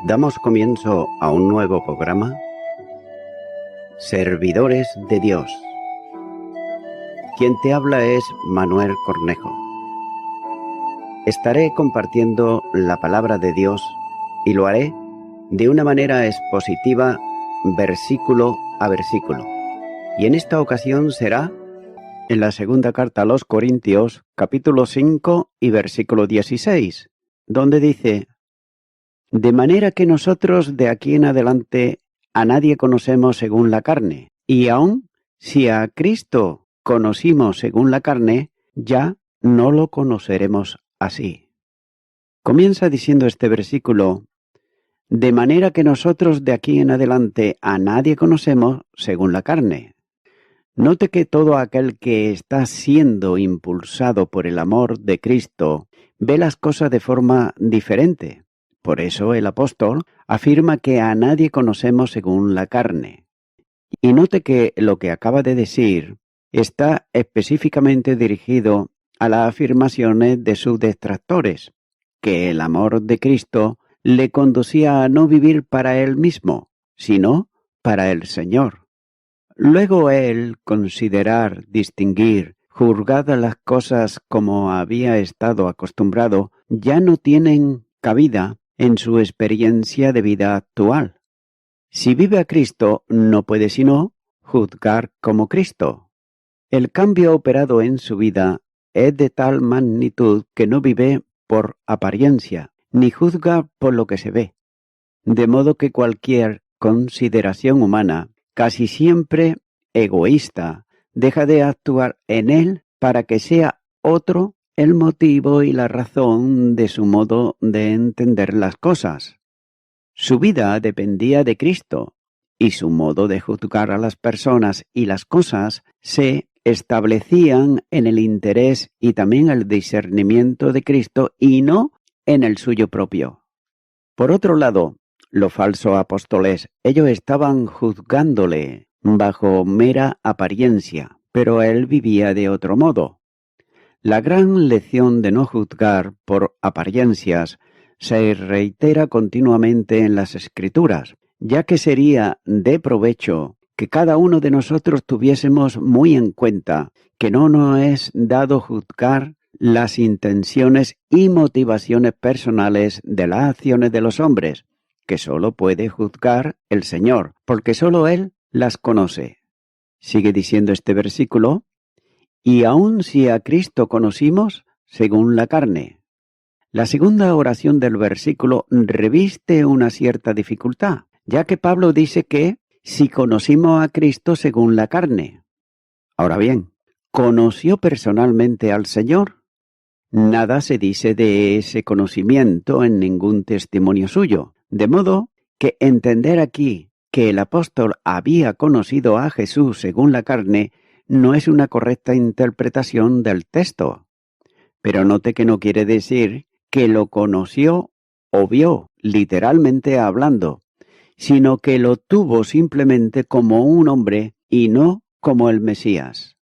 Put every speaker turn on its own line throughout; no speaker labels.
Damos comienzo a un nuevo programa, Servidores de Dios. Quien te habla es Manuel Cornejo. Estaré compartiendo la palabra de Dios y lo haré de una manera expositiva, versículo a versículo. Y en esta ocasión será en la segunda carta a los Corintios, capítulo 5 y versículo 16, donde dice: de manera que nosotros de aquí en adelante a nadie conocemos según la carne, y aun si a Cristo conocimos según la carne, ya no lo conoceremos así. Comienza diciendo este versículo: de manera que nosotros de aquí en adelante a nadie conocemos según la carne. Note que todo aquel que está siendo impulsado por el amor de Cristo ve las cosas de forma diferente. Por eso el apóstol afirma que a nadie conocemos según la carne. Y note que lo que acaba de decir está específicamente dirigido a las afirmaciones de sus detractores, que el amor de Cristo le conducía a no vivir para él mismo, sino para el Señor. Luego él considerar, distinguir, juzgar las cosas como había estado acostumbrado, ya no tienen cabida en su experiencia de vida actual. Si vive a Cristo, no puede sino juzgar como Cristo. El cambio operado en su vida es de tal magnitud que no vive por apariencia, ni juzga por lo que se ve. De modo que cualquier consideración humana, casi siempre egoísta, deja de actuar en él para que sea otro el motivo y la razón de su modo de entender las cosas. Su vida dependía de Cristo, y su modo de juzgar a las personas y las cosas se establecían en el interés y también el discernimiento de Cristo y no en el suyo propio. Por otro lado, los falsos apóstoles, ellos estaban juzgándole bajo mera apariencia, pero él vivía de otro modo. La gran lección de no juzgar por apariencias se reitera continuamente en las Escrituras, ya que sería de provecho que cada uno de nosotros tuviésemos muy en cuenta que no nos es dado juzgar las intenciones y motivaciones personales de las acciones de los hombres, que solo puede juzgar el Señor, porque solo Él las conoce. Sigue diciendo este versículo: y aun si a Cristo conocimos según la carne. La segunda oración del versículo reviste una cierta dificultad, ya que Pablo dice que si conocimos a Cristo según la carne. Ahora bien, ¿conoció personalmente al Señor? Nada se dice de ese conocimiento en ningún testimonio suyo, de modo que entender aquí que el apóstol había conocido a Jesús según la carne no es una correcta interpretación del texto. Pero note que no quiere decir que lo conoció o vio, literalmente hablando, sino que lo tuvo simplemente como un hombre y no como el Mesías.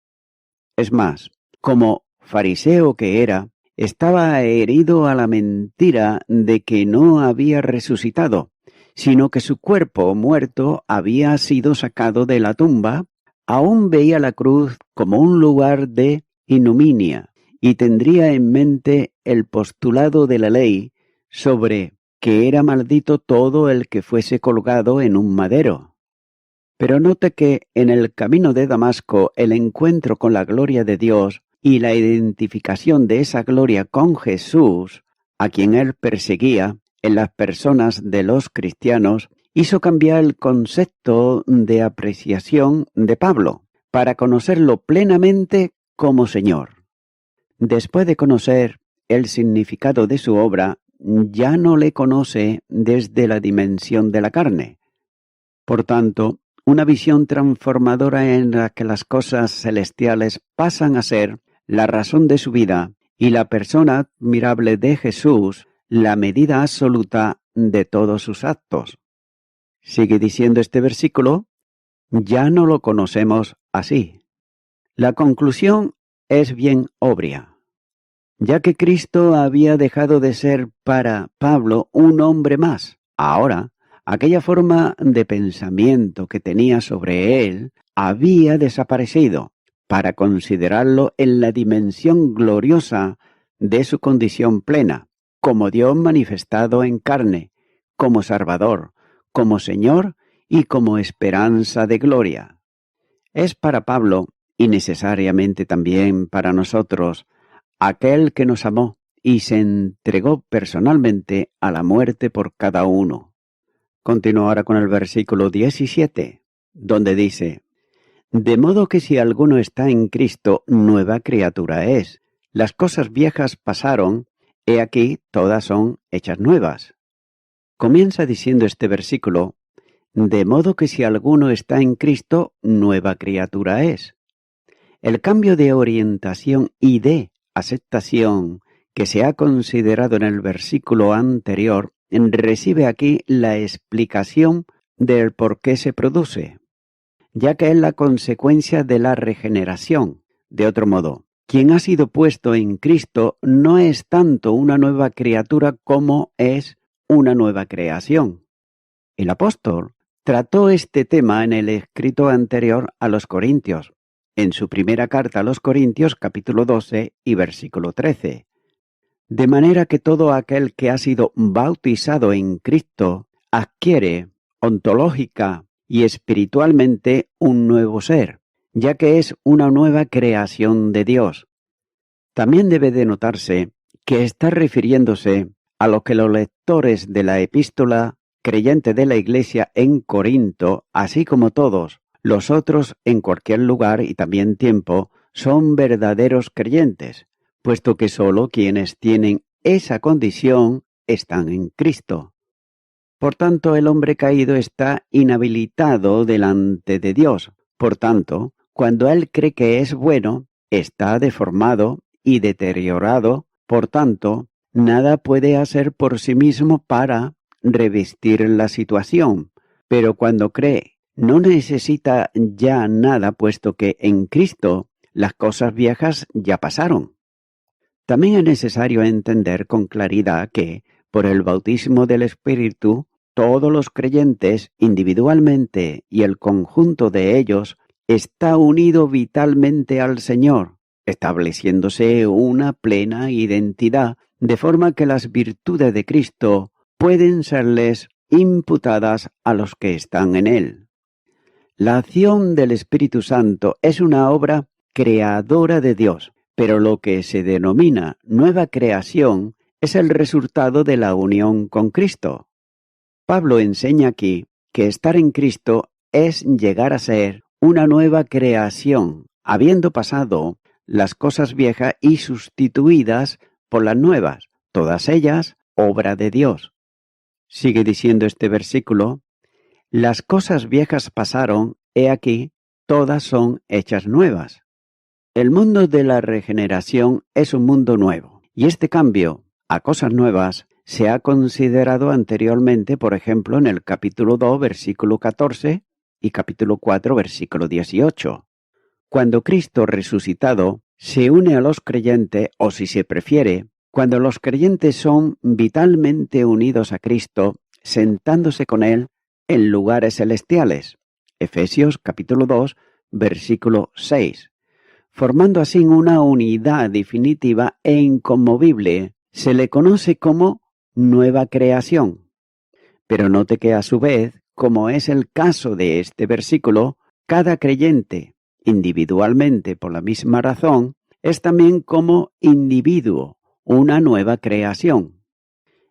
Es más, como fariseo que era, estaba herido a la mentira de que no había resucitado, sino que su cuerpo muerto había sido sacado de la tumba. Aún veía la cruz como un lugar de ignominia y tendría en mente el postulado de la ley sobre que era maldito todo el que fuese colgado en un madero. Pero note que en el camino de Damasco el encuentro con la gloria de Dios y la identificación de esa gloria con Jesús, a quien él perseguía en las personas de los cristianos, hizo cambiar el concepto de apreciación de Pablo para conocerlo plenamente como Señor. Después de conocer el significado de su obra, ya no le conoce desde la dimensión de la carne. Por tanto, una visión transformadora en la que las cosas celestiales pasan a ser la razón de su vida y la persona admirable de Jesús la medida absoluta de todos sus actos. Sigue diciendo este versículo: ya no lo conocemos así. La conclusión es bien obvia. Ya que Cristo había dejado de ser para Pablo un hombre más, Ahora, aquella forma de pensamiento que tenía sobre él había desaparecido para considerarlo en la dimensión gloriosa de su condición plena, como Dios manifestado en carne, como Salvador, como Señor y como esperanza de gloria. Es para Pablo, y necesariamente también para nosotros, aquel que nos amó y se entregó personalmente a la muerte por cada uno. Continúo ahora con el versículo 17, donde dice: de modo que si alguno está en Cristo, nueva criatura es. Las cosas viejas pasaron, he aquí todas son hechas nuevas. Comienza diciendo este versículo: de modo que si alguno está en Cristo, nueva criatura es. El cambio de orientación y de aceptación que se ha considerado en el versículo anterior recibe aquí la explicación del por qué se produce, ya que es la consecuencia de la regeneración. De otro modo, quien ha sido puesto en Cristo no es tanto una nueva criatura como es una nueva creación. El apóstol trató este tema en el escrito anterior a los Corintios, en su primera carta a los Corintios, capítulo 12 y versículo 13. De manera que todo aquel que ha sido bautizado en Cristo adquiere ontológica y espiritualmente un nuevo ser, ya que es una nueva creación de Dios. También debe de notarse que está refiriéndose a lo que los lectores de la epístola creyente de la Iglesia en Corinto, así como todos los otros en cualquier lugar y también tiempo, son verdaderos creyentes, puesto que sólo quienes tienen esa condición están en Cristo. Por tanto, el hombre caído está inhabilitado delante de Dios. Por tanto, cuando él cree que es bueno, está deformado y deteriorado. Por tanto, nada puede hacer por sí mismo para revestir la situación. Pero cuando cree, no necesita ya nada, puesto que en Cristo las cosas viejas ya pasaron. También es necesario entender con claridad que, por el bautismo del Espíritu, todos los creyentes individualmente y el conjunto de ellos está unido vitalmente al Señor, estableciéndose una plena identidad, de forma que las virtudes de Cristo pueden serles imputadas a los que están en Él. La acción del Espíritu Santo es una obra creadora de Dios, pero lo que se denomina nueva creación es el resultado de la unión con Cristo. Pablo enseña aquí que estar en Cristo es llegar a ser una nueva creación, habiendo pasado las cosas viejas y sustituidas por las nuevas, todas ellas obra de Dios. Sigue diciendo este versículo: las cosas viejas pasaron, he aquí, todas son hechas nuevas. El mundo de la regeneración es un mundo nuevo, y este cambio a cosas nuevas se ha considerado anteriormente, por ejemplo, en el capítulo 2, versículo 14 y capítulo 4, versículo 18. Cuando Cristo resucitado se une a los creyentes, o si se prefiere, cuando los creyentes son vitalmente unidos a Cristo, sentándose con Él en lugares celestiales. Efesios capítulo 2, versículo 6. Formando así una unidad definitiva e inconmovible, se le conoce como nueva creación. Pero note que a su vez, como es el caso de este versículo, cada creyente, individualmente por la misma razón, es también como individuo, una nueva creación.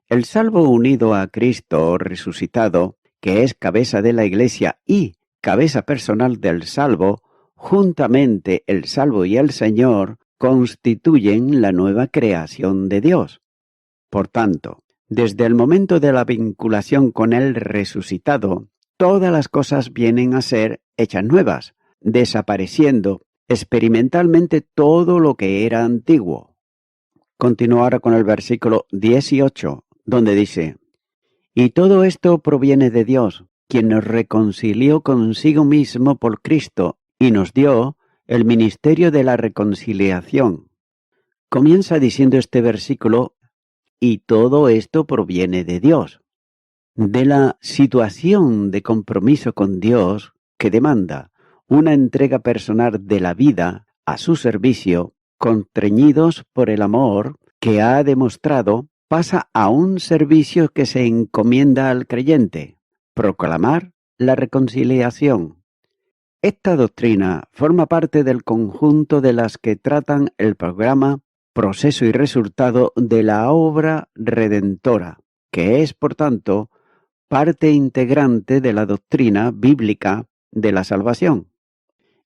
El salvo unido a Cristo resucitado, que es cabeza de la Iglesia y cabeza personal del salvo, juntamente el salvo y el Señor constituyen la nueva creación de Dios. Por tanto, desde el momento de la vinculación con el resucitado, todas las cosas vienen a ser hechas nuevas, desapareciendo experimentalmente todo lo que era antiguo. Continúo ahora con el versículo 18, donde dice: y todo esto proviene de Dios, quien nos reconcilió consigo mismo por Cristo y nos dio el ministerio de la reconciliación. Comienza diciendo este versículo: y todo esto proviene de Dios. de la situación de compromiso con Dios que demanda una entrega personal de la vida a su servicio, constreñidos por el amor que ha demostrado, pasa a un servicio que se encomienda al creyente: proclamar la reconciliación. Esta doctrina forma parte del conjunto de las que tratan el programa, proceso y resultado de la obra redentora, que es, por tanto, parte integrante de la doctrina bíblica de la salvación.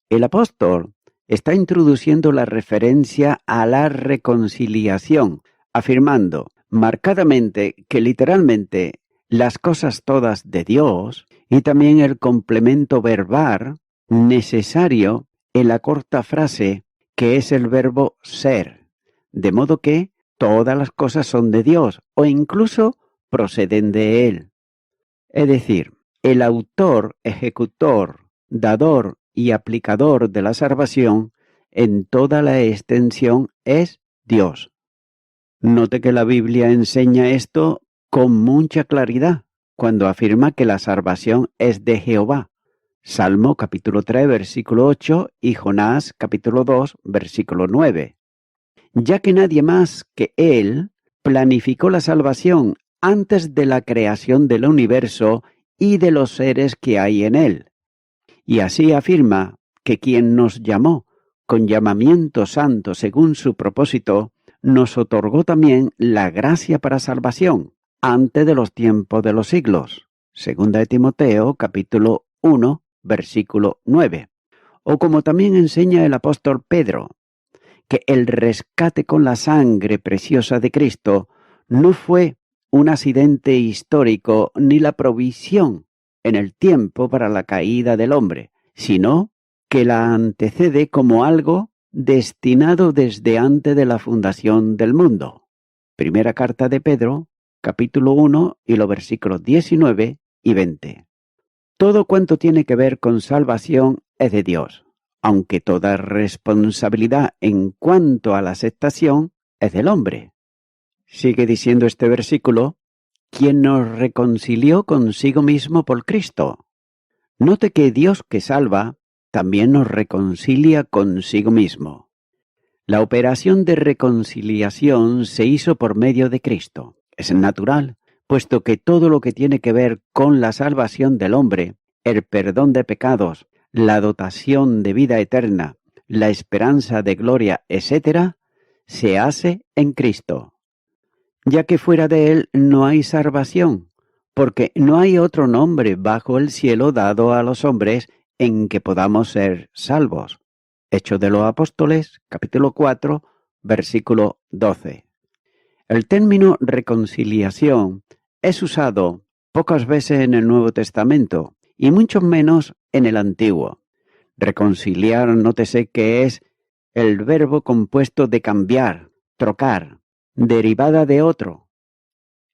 El apóstol está introduciendo la referencia a la reconciliación, afirmando marcadamente que literalmente las cosas todas de Dios y también el complemento verbal necesario en la corta frase que es el verbo ser, de modo que todas las cosas son de Dios o incluso proceden de Él. Es decir, el autor, ejecutor, dador y aplicador de la salvación en toda la extensión es Dios. Note que la Biblia enseña esto con mucha claridad cuando afirma que la salvación es de Jehová. Salmo capítulo 3, versículo 8 y Jonás capítulo 2, versículo 9. Ya que nadie más que Él planificó la salvación antes de la creación del universo y de los seres que hay en él. Y así afirma que quien nos llamó con llamamiento santo según su propósito, nos otorgó también la gracia para salvación antes de los tiempos de los siglos. Segunda de Timoteo, capítulo 1, versículo 9. O como también enseña el apóstol Pedro, que el rescate con la sangre preciosa de Cristo no fue un accidente histórico ni la provisión en el tiempo para la caída del hombre, sino que la antecede como algo destinado desde antes de la fundación del mundo. Primera carta de Pedro, capítulo 1 y los versículos 19 y 20. Todo cuanto tiene que ver con salvación es de Dios, aunque toda responsabilidad en cuanto a la aceptación es del hombre. Sigue diciendo este versículo: quien nos reconcilió consigo mismo por Cristo. Note que Dios que salva también nos reconcilia consigo mismo. La operación de reconciliación se hizo por medio de Cristo. Es natural, puesto que todo lo que tiene que ver con la salvación del hombre, el perdón de pecados, la dotación de vida eterna, la esperanza de gloria, etc., se hace en Cristo. Ya que fuera de Él no hay salvación, porque no hay otro nombre bajo el cielo dado a los hombres en que podamos ser salvos. Hechos de los Apóstoles, capítulo 4, versículo 12. El término reconciliación es usado pocas veces en el Nuevo Testamento y mucho menos en el Antiguo. Reconciliar, nótese que es el verbo compuesto de cambiar, trocar, derivada de otro.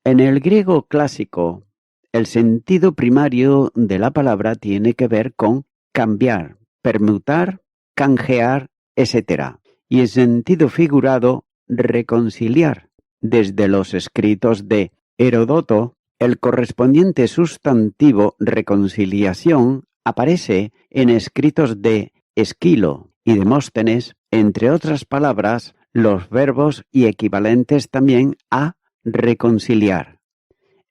En el griego clásico, el sentido primario de la palabra tiene que ver con cambiar, permutar, canjear, etc. Y en sentido figurado, reconciliar. Desde los escritos de Heródoto, el correspondiente sustantivo reconciliación aparece en escritos de Esquilo y Demóstenes, entre otras palabras, los verbos y equivalentes también a reconciliar.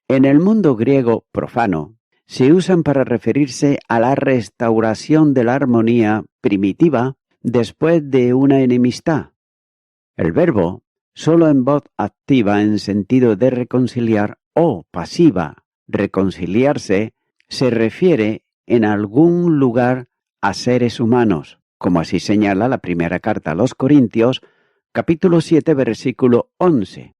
En el mundo griego profano, se usan para referirse a la restauración de la armonía primitiva después de una enemistad. El verbo, solo en voz activa en sentido de reconciliar o pasiva, reconciliarse, se refiere en algún lugar a seres humanos, como así señala la primera carta a los Corintios, capítulo 7, versículo 11,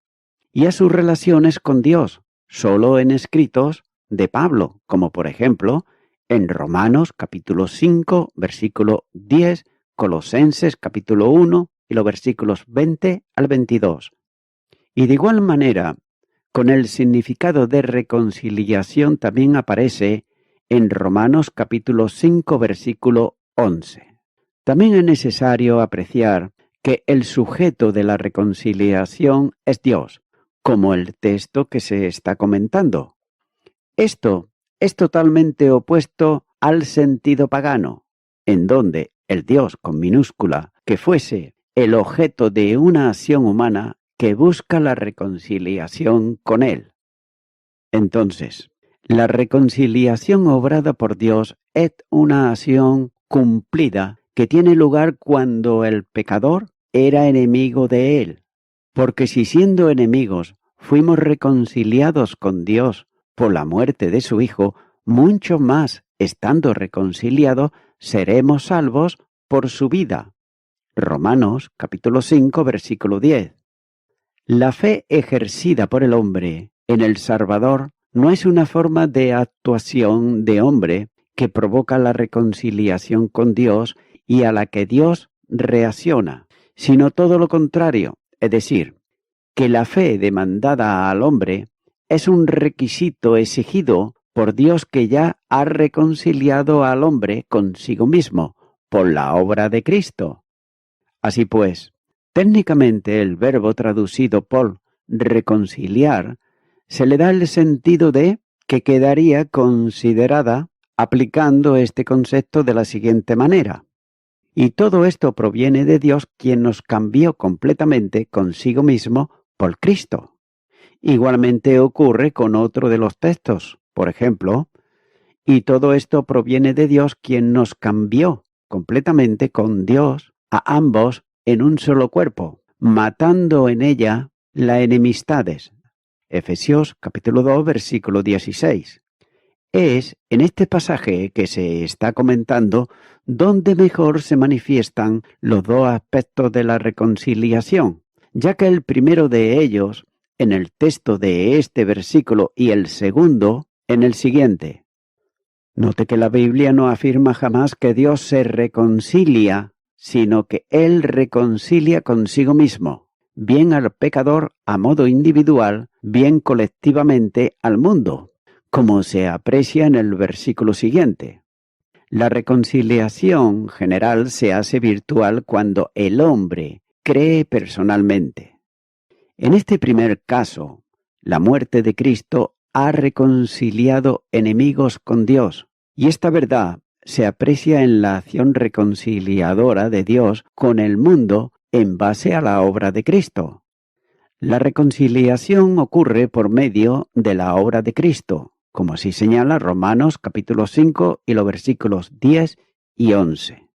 y a sus relaciones con Dios, solo en escritos de Pablo, como por ejemplo en Romanos capítulo 5, versículo 10, Colosenses capítulo 1 y los versículos 20 al 22. Y de igual manera, con el significado de reconciliación también aparece en Romanos capítulo 5, versículo 11. También es necesario apreciar que el sujeto de la reconciliación es Dios, como el texto que se está comentando. Esto es totalmente opuesto al sentido pagano, en donde el Dios con minúscula que fuese el objeto de una acción humana que busca la reconciliación con Él. Entonces, la reconciliación obrada por Dios es una acción cumplida que tiene lugar cuando el pecador era enemigo de Él. Porque si siendo enemigos fuimos reconciliados con Dios por la muerte de su Hijo, mucho más, estando reconciliados, seremos salvos por su vida. Romanos capítulo 5, versículo 10. La fe ejercida por el hombre en el Salvador no es una forma de actuación de hombre que provoca la reconciliación con Dios y a la que Dios reacciona, sino todo lo contrario, es decir, que la fe demandada al hombre es un requisito exigido por Dios que ya ha reconciliado al hombre consigo mismo por la obra de Cristo. Así pues, técnicamente el verbo traducido por reconciliar se le da el sentido de que quedaría considerada aplicando este concepto de la siguiente manera. Y todo esto proviene de Dios, quien nos cambió completamente consigo mismo por Cristo. Igualmente ocurre con otro de los textos, por ejemplo, y todo esto proviene de Dios, quien nos cambió completamente con Dios a ambos en un solo cuerpo, matando en ella las enemistades. Efesios capítulo 2, versículo 16. Es en este pasaje que se está comentando donde mejor se manifiestan los dos aspectos de la reconciliación, ya que el primero de ellos en el texto de este versículo y el segundo en el siguiente. Note que la Biblia no afirma jamás que Dios se reconcilia, sino que Él reconcilia consigo mismo, bien al pecador a modo individual, bien colectivamente al mundo, como se aprecia en el versículo siguiente. La reconciliación general se hace virtual cuando el hombre cree personalmente. En este primer caso, la muerte de Cristo ha reconciliado enemigos con Dios, y esta verdad se aprecia en la acción reconciliadora de Dios con el mundo en base a la obra de Cristo. La reconciliación ocurre por medio de la obra de Cristo, como así señala Romanos capítulo 5 y los versículos 10 y 11.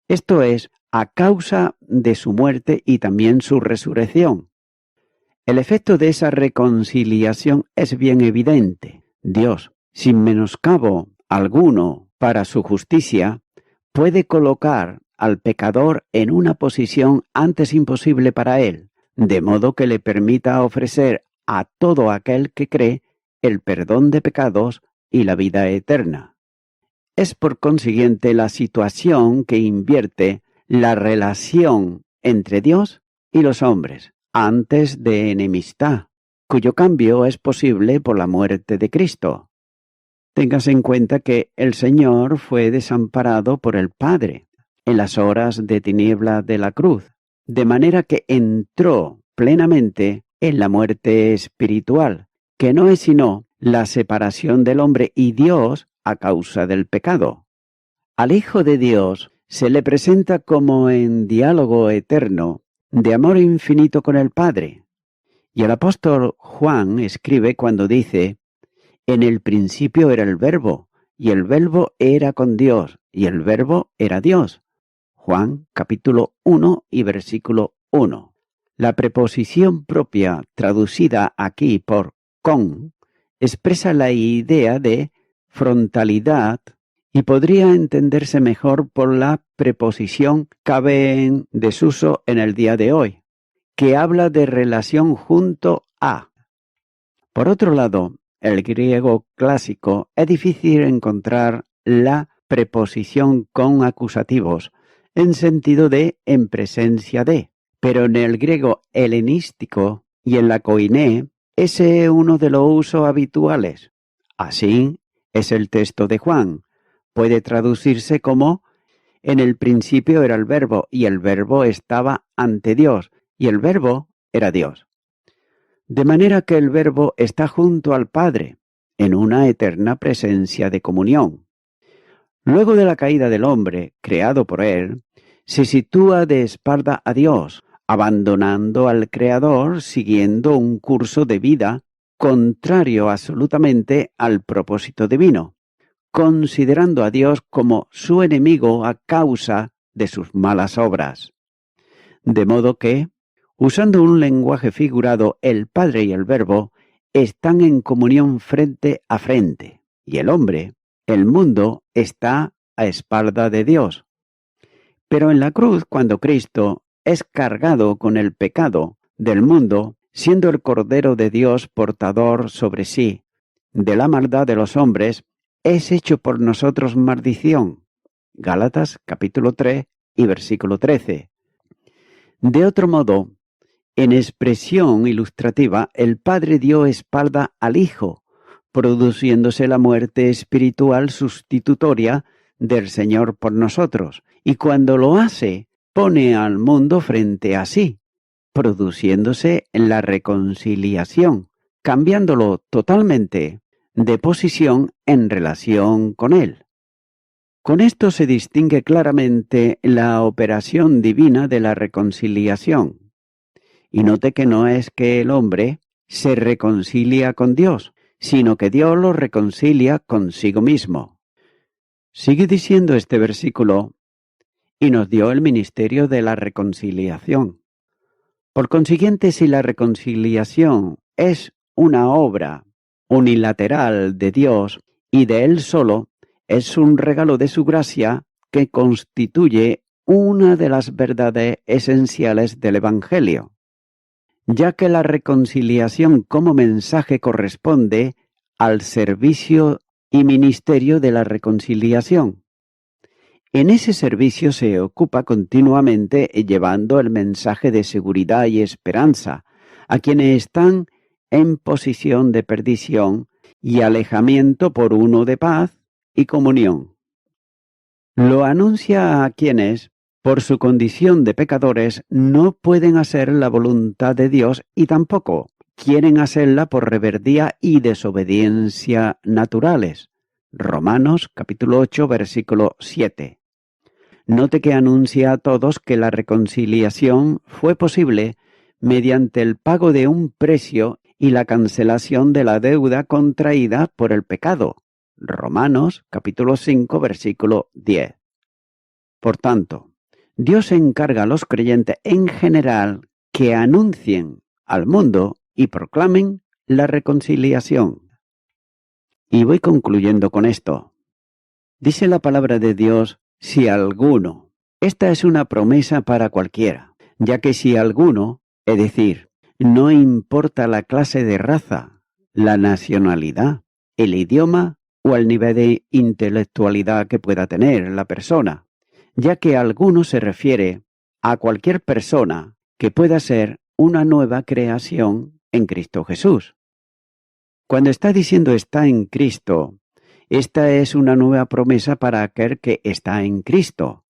Esto es, a causa de su muerte y también su resurrección. El efecto de esa reconciliación es bien evidente. Dios, sin menoscabo alguno para su justicia, puede colocar al pecador en una posición antes imposible para él, de modo que le permita ofrecer a todo aquel que cree el perdón de pecados y la vida eterna. Es por consiguiente la situación que invierte la relación entre Dios y los hombres, antes de enemistad, cuyo cambio es posible por la muerte de Cristo. Téngase en cuenta que el Señor fue desamparado por el Padre en las horas de tiniebla de la cruz, de manera que entró plenamente en la muerte espiritual, que no es sino la separación del hombre y Dios a causa del pecado. Al Hijo de Dios se le presenta como en diálogo eterno, de amor infinito con el Padre. Y el apóstol Juan escribe cuando dice: en el principio era el Verbo, y el Verbo era con Dios, y el Verbo era Dios. Juan capítulo 1 y versículo 1. La preposición propia, traducida aquí por con, expresa la idea de frontalidad y podría entenderse mejor por la preposición cabe en desuso en el día de hoy, que habla de relación junto a. Por otro lado, el griego clásico es difícil encontrar la preposición con acusativos en sentido de en presencia de, pero en el griego helenístico y en la koiné ese es uno de los usos habituales. Así es el texto de Juan. Puede traducirse como: en el principio era el Verbo, y el Verbo estaba ante Dios, y el Verbo era Dios. De manera que el Verbo está junto al Padre. en una eterna presencia de comunión. Luego de la caída del hombre, creado por él, se sitúa de espalda a Dios, abandonando al Creador, siguiendo un curso de vida contrario absolutamente al propósito divino, considerando a Dios como su enemigo a causa de sus malas obras. De modo que, usando un lenguaje figurado, el Padre y el Verbo están en comunión frente a frente, y el hombre, el mundo, está a espalda de Dios. Pero en la cruz, cuando Cristo es cargado con el pecado del mundo, siendo el Cordero de Dios portador sobre sí de la maldad de los hombres, es hecho por nosotros maldición. Gálatas capítulo 3 y versículo 13. De otro modo, en expresión ilustrativa, el Padre dio espalda al Hijo, produciéndose la muerte espiritual sustitutoria del Señor por nosotros, y cuando lo hace, pone al mundo frente a sí, produciéndose la reconciliación, cambiándolo totalmente de posición en relación con él. Con esto se distingue claramente la operación divina de la reconciliación. Y note que no es que el hombre se reconcilia con Dios, sino que Dios lo reconcilia consigo mismo. Sigue diciendo este versículo, y nos dio el ministerio de la reconciliación. Por consiguiente, si la reconciliación es una obra unilateral de Dios y de Él solo, es un regalo de su gracia que constituye una de las verdades esenciales del Evangelio, ya que la reconciliación como mensaje corresponde al servicio y ministerio de la reconciliación. En ese servicio se ocupa continuamente llevando el mensaje de seguridad y esperanza a quienes están en posición de perdición y alejamiento por uno de paz y comunión. Lo anuncia a quienes, por su condición de pecadores, no pueden hacer la voluntad de Dios y tampoco quieren hacerla por rebeldía y desobediencia naturales. Romanos capítulo 8, versículo 7. Note que anuncia a todos que la reconciliación fue posible mediante el pago de un precio y la cancelación de la deuda contraída por el pecado. Romanos capítulo 5, versículo 10. Por tanto, Dios encarga a los creyentes en general que anuncien al mundo y proclamen la reconciliación. Y voy concluyendo con esto. Dice la palabra de Dios, si alguno. Esta es una promesa para cualquiera, ya que si alguno, es decir, no importa la clase de raza, la nacionalidad, el idioma o el nivel de intelectualidad que pueda tener la persona, ya que alguno se refiere a cualquier persona que pueda ser una nueva creación en Cristo Jesús. Cuando está diciendo está en Cristo, esta es una nueva promesa para aquel que está en Cristo.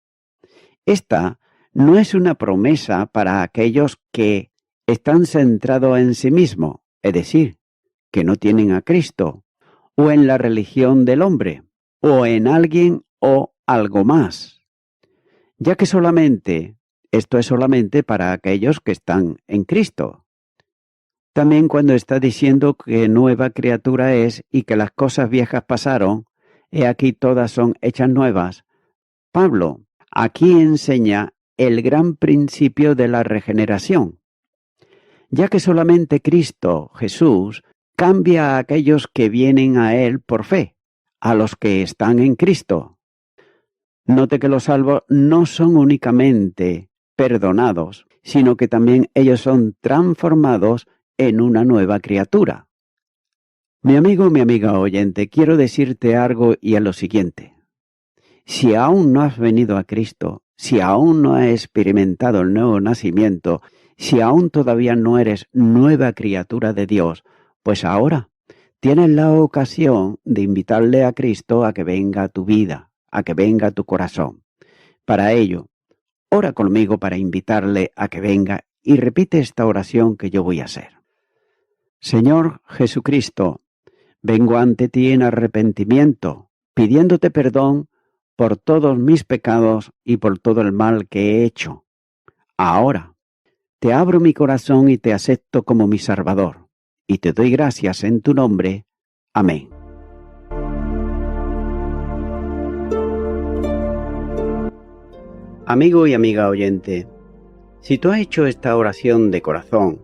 Esta no es una promesa para aquellos que están centrados en sí mismos, es decir, que no tienen a Cristo, o en la religión del hombre, o en alguien o algo más, ya que esto es solamente para aquellos que están en Cristo. También cuando está diciendo que nueva criatura es y que las cosas viejas pasaron, he aquí todas son hechas nuevas, Pablo aquí enseña el gran principio de la regeneración, ya que solamente Cristo, Jesús, cambia a aquellos que vienen a Él por fe, a los que están en Cristo. Note que los salvos no son únicamente perdonados, sino que también ellos son transformados en una nueva criatura. Mi amigo, mi amiga oyente, quiero decirte algo y es lo siguiente. Si aún no has venido a Cristo, si aún no has experimentado el nuevo nacimiento, si aún todavía no eres nueva criatura de Dios, pues ahora tienes la ocasión de invitarle a Cristo a que venga a tu vida, a que venga a tu corazón. Para ello, ora conmigo para invitarle a que venga y repite esta oración que yo voy a hacer. Señor Jesucristo, Vengo ante ti en arrepentimiento, pidiéndote perdón por todos mis pecados y por todo el mal que he hecho. Ahora, te abro mi corazón y te acepto como mi Salvador, y te doy gracias en tu nombre. Amén. Amigo y amiga oyente, si tú has hecho esta oración de corazón,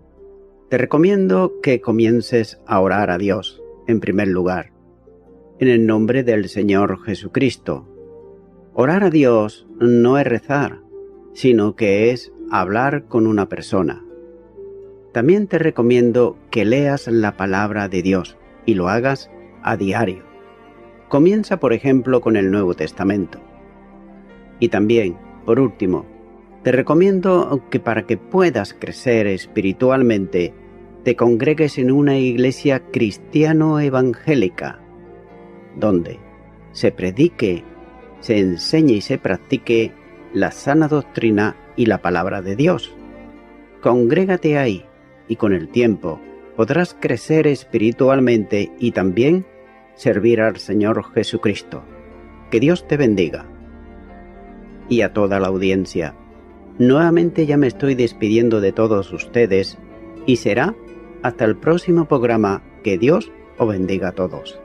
te recomiendo que comiences a orar a Dios, en primer lugar, en el nombre del Señor Jesucristo. Orar a Dios no es rezar, sino que es hablar con una persona. También te recomiendo que leas la palabra de Dios y lo hagas a diario. Comienza, por ejemplo, con el Nuevo Testamento. Y también, por último, te recomiendo que para que puedas crecer espiritualmente, te congregues en una iglesia cristiano-evangélica, donde se predique, se enseñe y se practique la sana doctrina y la palabra de Dios. Congrégate ahí y con el tiempo podrás crecer espiritualmente y también servir al Señor Jesucristo. Que Dios te bendiga. Y a toda la audiencia, nuevamente ya me estoy despidiendo de todos ustedes y será hasta el próximo programa. Que Dios os bendiga a todos.